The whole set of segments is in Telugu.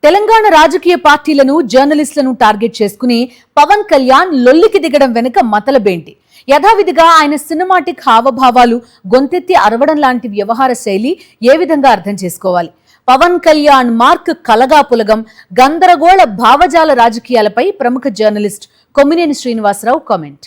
తెలంగాణ రాజకీయ పార్టీలను జర్నలిస్టులను టార్గెట్ చేసుకుని పవన్ కళ్యాణ్ లొల్లికి దిగడం వెనుక మతలబేంటి? యథావిధిగా ఆయన సినిమాటిక్ హావభావాలు, గొంతెత్తి అరవడం లాంటి వ్యవహార శైలి ఏ విధంగా అర్థం చేసుకోవాలి? పవన్ కళ్యాణ్ మార్క్ కలగాపులగం, గందరగోళ భావజాల రాజకీయాలపై ప్రముఖ జర్నలిస్ట్ కొమ్మినేని శ్రీనివాసరావు కామెంట్.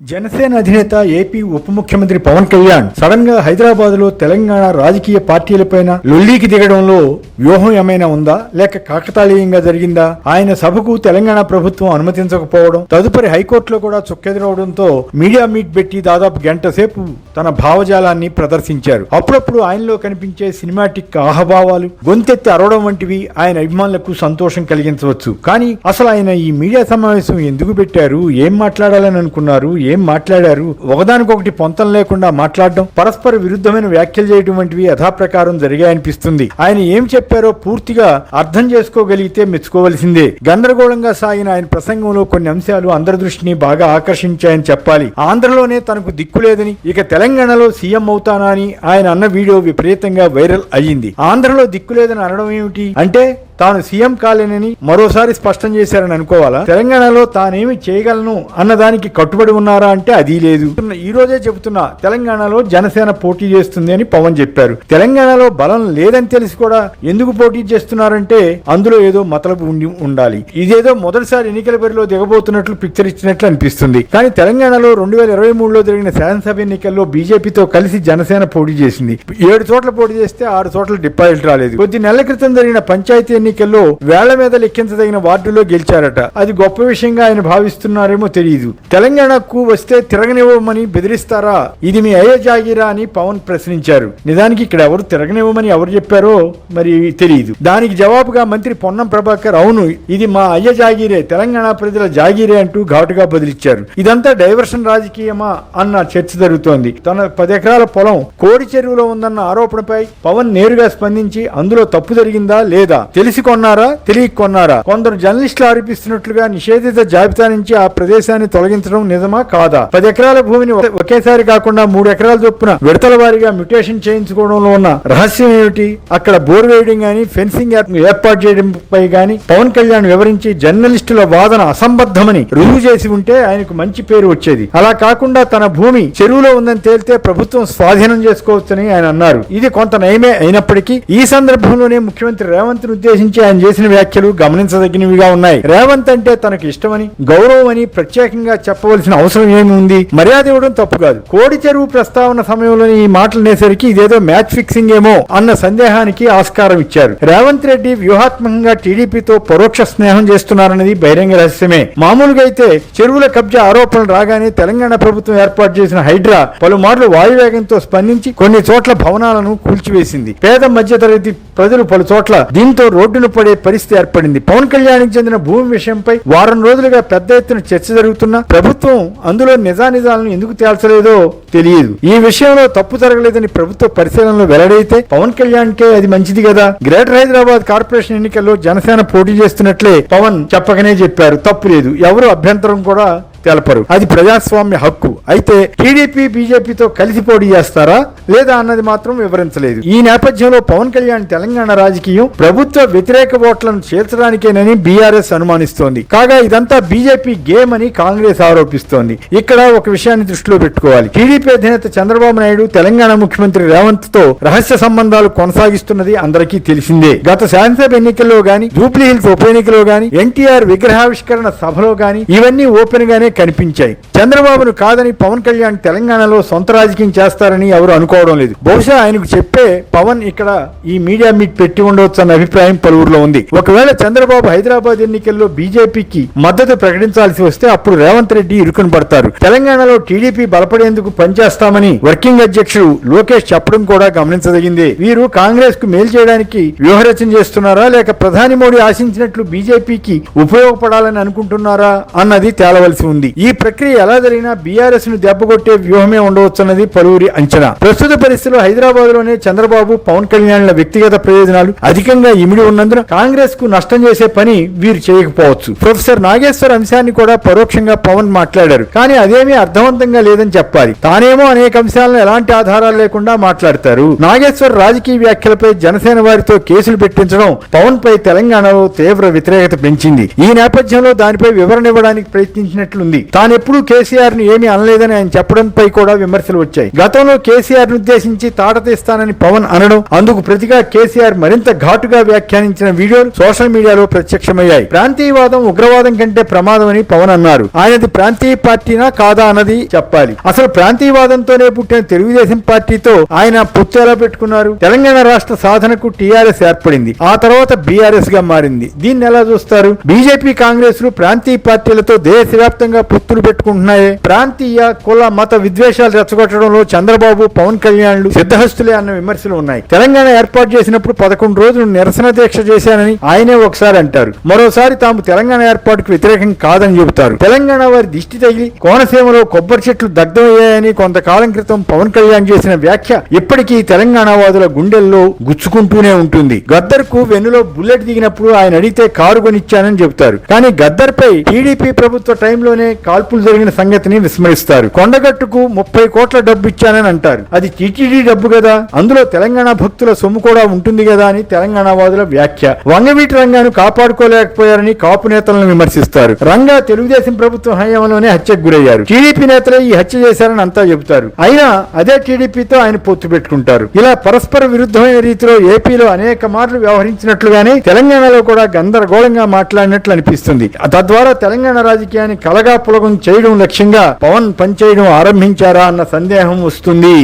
జనసేన అధినేత ఏపీ ఉప ముఖ్యమంత్రి పవన్ కళ్యాణ్ సడన్ గా హైదరాబాద్ లో తెలంగాణ రాజకీయ పార్టీలపైన లొల్లికి దిగడంలో వ్యూహం ఏమైనా ఉందా, లేక కాకతాళీయంగా జరిగిందా? ఆయన సభకు తెలంగాణ ప్రభుత్వం అనుమతించకపోవడం, తదుపరి హైకోర్టులో కూడా చుక్కెదురవడంతో మీడియా మీట్ పెట్టి దాదాపు గంట సేపు తన భావజాలాన్ని ప్రదర్శించారు. అప్పుడప్పుడు ఆయనలో కనిపించే సినిమాటిక్ ఆహభావాలు, గొంతెత్తి అరవడం వంటివి ఆయన అభిమానులకు సంతోషం కలిగించవచ్చు. కానీ అసలు ఆయన ఈ మీడియా సమావేశం ఎందుకు పెట్టారు, ఏం మాట్లాడాలని అనుకున్నారు, ఏం మాట్లాడారు? ఒకదానికొకటి పొంతం లేకుండా మాట్లాడడం, పరస్పర విరుద్ధమైన వ్యాఖ్యలు చేయడం వంటివి యథాప్రకారం జరిగాయనిపిస్తుంది. ఆయన ఏం చెప్పారో పూర్తిగా అర్థం చేసుకోగలిగితే మెచ్చుకోవలసిందే. గందరగోళంగా సాగిన ఆయన ప్రసంగంలో కొన్ని అంశాలు అందరి దృష్టిని బాగా ఆకర్షించాయని చెప్పాలి. ఆంధ్రలోనే తనకు దిక్కు లేదని, ఇక తెలంగాణలో సీఎం అవుతానా అని ఆయన అన్న వీడియో విపరీతంగా వైరల్ అయ్యింది. ఆంధ్రలో దిక్కు లేదని అనడం ఏమిటి అంటే తాను సీఎం కాలేనని మరోసారి స్పష్టం చేశారని అనుకోవాలా? తెలంగాణలో తానేమి చేయగలను అన్నదానికి కట్టుబడి ఉన్నారా అంటే అది లేదు. ఈ రోజే చెబుతున్నా, తెలంగాణలో జనసేన పోటీ చేస్తుంది అని పవన్ చెప్పారు. తెలంగాణలో బలం లేదని తెలిసి కూడా ఎందుకు పోటీ చేస్తున్నారంటే అందులో ఏదో మతలబు ఉండాలి. ఇదేదో మొదటిసారి ఎన్నికల బరిలో దిగబోతున్నట్లు పిక్చర్ ఇచ్చినట్లు అనిపిస్తుంది. కానీ తెలంగాణలో 2023లో జరిగిన శాసనసభ ఎన్నికల్లో బీజేపీతో కలిసి జనసేన పోటీ చేసింది. 7 చోట్ల పోటీ చేస్తే 6 చోట్ల డిపాజిట్ రాలేదు. కొద్ది నెలల క్రితం జరిగిన పంచాయతీ ఎన్నికల్లో వేళ్ల మీద లెక్కించదగిన వార్డులో గెలిచారట. అది గొప్ప విషయంగా ఆయన భావిస్తున్నారేమో తెలియదు. తెలంగాణకు వస్తే తిరగనివ్వమని బెదిరిస్తారా? ఇది మీ అయ్య జాగీరా అని పవన్ ప్రశ్నించారు. నిజానికి ఇక్కడ ఎవరు తిరగనివ్వమని ఎవరు చెప్పారో మరి తెలియదు. దానికి జవాబుగా మంత్రి పొన్నం ప్రభాకర్, అవును ఇది మా అయ్య జాగీరే, తెలంగాణ ప్రజల జాగీరే అంటూ ఘాటుగా బదిలిచ్చారు. ఇదంతా డైవర్షన్ రాజకీయమా అన్న చర్చ జరుగుతోంది. తన 10 ఎకరాల పొలం కోడి చెరువులో ఉందన్న ఆరోపణపై పవన్ నేరుగా స్పందించి అందులో తప్పు జరిగిందా లేదా, తెలిసి కొన్నారా తెలియక కొన్నారా, కొందరు జర్నలిస్టులు ఆరోపిస్తున్నట్లుగా నిషేధిత జాబితా నుంచి ఆ ప్రదేశాన్ని తొలగించడం నిజమా కాదా, 10 ఎకరాల భూమిని ఒకేసారి కాకుండా 3 ఎకరాల చొప్పున విడతల వారీగా మ్యుటేషన్ చేయించుకోవడంలో ఉన్న రహస్యం ఏమిటి, అక్కడ బోర్ వేయడం గానీ ఫెన్సింగ్ ఏర్పాటు చేయడంపై గానీ పవన్ కళ్యాణ్ వివరించి జర్నలిస్టుల వాదన అసంబద్ధమని రుజువు చేసి ఉంటే ఆయనకు మంచి పేరు వచ్చేది. అలా కాకుండా తన భూమి చెరువులో ఉందని తేలితే ప్రభుత్వం స్వాధీనం చేసుకోవచ్చని ఆయన అన్నారు. ఇది కొంత నయమే అయినప్పటికీ ఈ సందర్భంలోనే ముఖ్యమంత్రి రేవంత్ ఉద్దేశించి ఆయన చేసిన వ్యాఖ్యలు గమనించదగినవిగా ఉన్నాయి. రేవంత్ అంటే తనకు ఇష్టమని, గౌరవం అని ప్రత్యేకంగా చెప్పవలసిన అవసరం ఏమి ఉంది? మర్యాద ఇవ్వడం తప్పు కాదు. కోడి చెరువు ప్రస్తావన సమయంలో ఈ మాటలు నేసరికి ఇదేదో మ్యాచ్ ఫిక్సింగ్ ఏమో అన్న సందేహానికి ఆస్కారం ఇచ్చారు. రేవంత్ రెడ్డి వ్యూహాత్మకంగా టీడీపీతో పరోక్ష స్నేహం చేస్తున్నారన్నది బహిరంగ రహస్యమే. మామూలుగా అయితే చెరువుల కబ్జా ఆరోపణలు రాగానే తెలంగాణ ప్రభుత్వం ఏర్పాటు చేసిన హైడ్రా పలుమార్లు వాయువేగంతో స్పందించి కొన్ని చోట్ల భవనాలను కూల్చివేసింది. పేద మధ్యతరగతి ప్రజలు పలు చోట్ల దీంతో రోడ్డును పడే పరిస్థితి ఏర్పడింది. పవన్ కళ్యాణ్కి చెందిన భూమి విషయంపై వారం రోజులుగా పెద్ద ఎత్తున చర్చ జరుగుతున్నా ప్రభుత్వం అందులో నిజానిజాలను ఎందుకు తేల్చలేదో తెలియదు. ఈ విషయంలో తప్పు జరగలేదని ప్రభుత్వ పరిశీలనలో వెల్లడైతే పవన్ కళ్యాణ్కే అది మంచిది కదా. గ్రేటర్ హైదరాబాద్ కార్పొరేషన్ ఎన్నికల్లో జనసేన పోటీ చేస్తున్నట్లే పవన్ చెప్పకనే చెప్పారు. తప్పు లేదు, ఎవరు అభ్యంతరం కూడా తెలపరు. అది ప్రజాస్వామ్య హక్కు. అయితే టీడీపీ బీజేపీతో కలిసి పోటీ చేస్తారా లేదా అన్నది మాత్రం వివరించలేదు. ఈ నేపథ్యంలో పవన్ కళ్యాణ్ తెలంగాణ రాజకీయం ప్రభుత్వ వ్యతిరేక ఓట్లను చేర్చడానికేనని బీఆర్ఎస్ అనుమానిస్తోంది. కాగా ఇదంతా బీజేపీ గేమ్ అని కాంగ్రెస్ ఆరోపిస్తోంది. ఇక్కడ ఒక విషయాన్ని దృష్టిలో పెట్టుకోవాలి. టీడీపీ అధినేత చంద్రబాబు నాయుడు తెలంగాణ ముఖ్యమంత్రి రేవంత్ తో రహస్య సంబంధాలు కొనసాగిస్తున్నది అందరికీ తెలిసిందే. గత శాసనసభ ఎన్నికల్లో గాని, జూబ్లీ హిల్స్ ఉప ఎన్నికలో గాని, ఎన్టీఆర్ విగ్రహావిష్కరణ సభలో గాని ఇవన్నీ ఓపెన్ గానే కనిపించాయి. చంద్రబాబును కాదని పవన్ కళ్యాణ్ తెలంగాణలో సొంత రాజకీయం చేస్తారని ఎవరు అనుకోవడం లేదు. బహుశా ఆయనకు చెప్పే పవన్ ఇక్కడ ఈ మీడియా మీట్ పెట్టి ఉండవచ్చు అన్న అభిప్రాయం పలువురిలో ఉంది. ఒకవేళ చంద్రబాబు హైదరాబాద్ ఎన్నికల్లో బీజేపీకి మద్దతు ప్రకటించాల్సి వస్తే అప్పుడు రేవంత్ రెడ్డి ఇరుకుని పడతారు. తెలంగాణలో టీడీపీ బలపడేందుకు పనిచేస్తామని వర్కింగ్ అధ్యక్షుడు లోకేష్ చెప్పడం కూడా గమనించదగిందే. వీరు కాంగ్రెస్ కు మేలు చేయడానికి వ్యూహరచన చేస్తున్నారా, లేక ప్రధాని మోడీ ఆశించినట్లు బీజేపీకి ఉపయోగపడాలని అనుకుంటున్నారా అన్నది తేలవలసి ఉంది. ఉంది. ఈ ప్రక్రియ ఎలా జరిగినా బీఆర్ఎస్ ను దెబ్బకొట్టే వ్యూహమే ఉండవచ్చున్నది పలువురి అంచనా. ప్రస్తుత పరిస్థితుల్లో హైదరాబాద్ లోనే చంద్రబాబు, పవన్ కళ్యాణ్ల వ్యక్తిగత ప్రయోజనాలు అధికంగా ఇమిడి ఉన్నందున కాంగ్రెస్ కు నష్టం చేసే పని వీరు చేయకపోవచ్చు. ప్రొఫెసర్ నాగేశ్వర్ అంశాన్ని కూడా పరోక్షంగా పవన్ మాట్లాడారు. కానీ అదేమీ అర్థవంతంగా లేదని చెప్పాలి. తానేమో అనేక అంశాలను ఎలాంటి ఆధారాలు లేకుండా మాట్లాడతారు. నాగేశ్వర్ రాజకీయ వ్యాఖ్యలపై జనసేన వారితో కేసులు పెట్టించడం పవన్ పై తెలంగాణలో తీవ్ర వ్యతిరేకత పెంచింది. ఈ నేపథ్యంలో దానిపై వివరణ ఇవ్వడానికి ప్రయత్నించినట్లుంది. తానెప్పుడూ కేసీఆర్ ని ఏమీ అనలేదని ఆయన చెప్పడంపై కూడా విమర్శలు వచ్చాయి. గతంలో కేసీఆర్ ను ఉద్దేశించి తాట తీస్తానని పవన్ అనడం, అందుకు ప్రతిగా కేసీఆర్ మరింత ఘాటుగా వ్యాఖ్యానించిన వీడియోలు సోషల్ మీడియాలో ప్రత్యక్షమయ్యాయి. ప్రాంతీయవాదం ఉగ్రవాదం కంటే ప్రమాదమని పవన్ అన్నారు. ఆయనది ప్రాంతీయ పార్టీనా కాదా అన్నది చెప్పాలి. అసలు ప్రాంతీయవాదంతోనే పుట్టిన తెలుగుదేశం పార్టీతో ఆయన పొత్తు ఎలా పెట్టుకున్నారు? తెలంగాణ రాష్ట్ర సాధనకు టీఆర్ఎస్ ఏర్పడింది. ఆ తర్వాత బీఆర్ఎస్ గా మారింది. దీన్ని ఎలా చూస్తారు? బీజేపీ, కాంగ్రెస్ లు ప్రాంతీయ పార్టీలతో దేశవ్యాప్తంగా పొత్తులు పెట్టుకుంటున్నాయే. ప్రాంతీయ, కుల, మత విద్వేషాలు రెచ్చగొట్టడంలో చంద్రబాబు, పవన్ కళ్యాణ్లు సిద్ధహస్తులే అన్న విమర్శలు ఉన్నాయి. తెలంగాణ ఏర్పాటు చేసినప్పుడు 11 రోజులు నిరసన దీక్ష చేశానని ఆయనే ఒకసారి అంటారు. మరోసారి తాము తెలంగాణ ఏర్పాటుకు వ్యతిరేకం కాదని చెబుతారు. తెలంగాణ వారి దిష్టి తగిలి కోనసీమలో కొబ్బరి చెట్లు దగ్ధమయ్యాయని కొంతకాలం క్రితం పవన్ కళ్యాణ్ చేసిన వ్యాఖ్య ఇప్పటికీ తెలంగాణ వాదుల గుండెల్లో గుచ్చుకుంటూనే ఉంటుంది. గద్దర్ కు వెన్నులో బుల్లెట్ దిగినప్పుడు ఆయన అడిగితే కారు కొనిచ్చానని చెబుతారు. కానీ గద్దర్ పై టీడీపీ ప్రభుత్వ టైంలోనే కాల్పులు జరిగిన సంగతిని విస్మరిస్తారు. కొండగట్టుకు 30 కోట్ల డబ్బు ఇచ్చానని అంటారు. అది టీటీడీ డబ్బు కదా, అందులో తెలంగాణ భక్తుల సొమ్ము కూడా ఉంటుంది కదా అని తెలంగాణ వాదుల వ్యాఖ్య. వంగవీటి రంగాను కాపాడుకోలేకపోయారని కాపు నేతలను విమర్శిస్తారు. రంగా తెలుగుదేశం ప్రభుత్వం హయాంలోనే హత్యకు గురయ్యారు. టీడీపీ నేతలే ఈ హత్య చేశారని అంతా చెబుతారు. అయినా అదే టీడీపీతో ఆయన పొత్తు పెట్టుకుంటారు. ఇలా పరస్పర విరుద్ధమైన రీతిలో ఏపీలో అనేక మార్లు వ్యవహరించినట్లుగానే తెలంగాణలో కూడా గందరగోళంగా మాట్లాడినట్లు అనిపిస్తుంది. తద్వారా తెలంగాణ రాజకీయాన్ని కలగా పులగం చేయడం లక్ష్యంగా పవన్ పనిచేయడం ఆరంభించారా అన్న సందేహం వస్తుంది.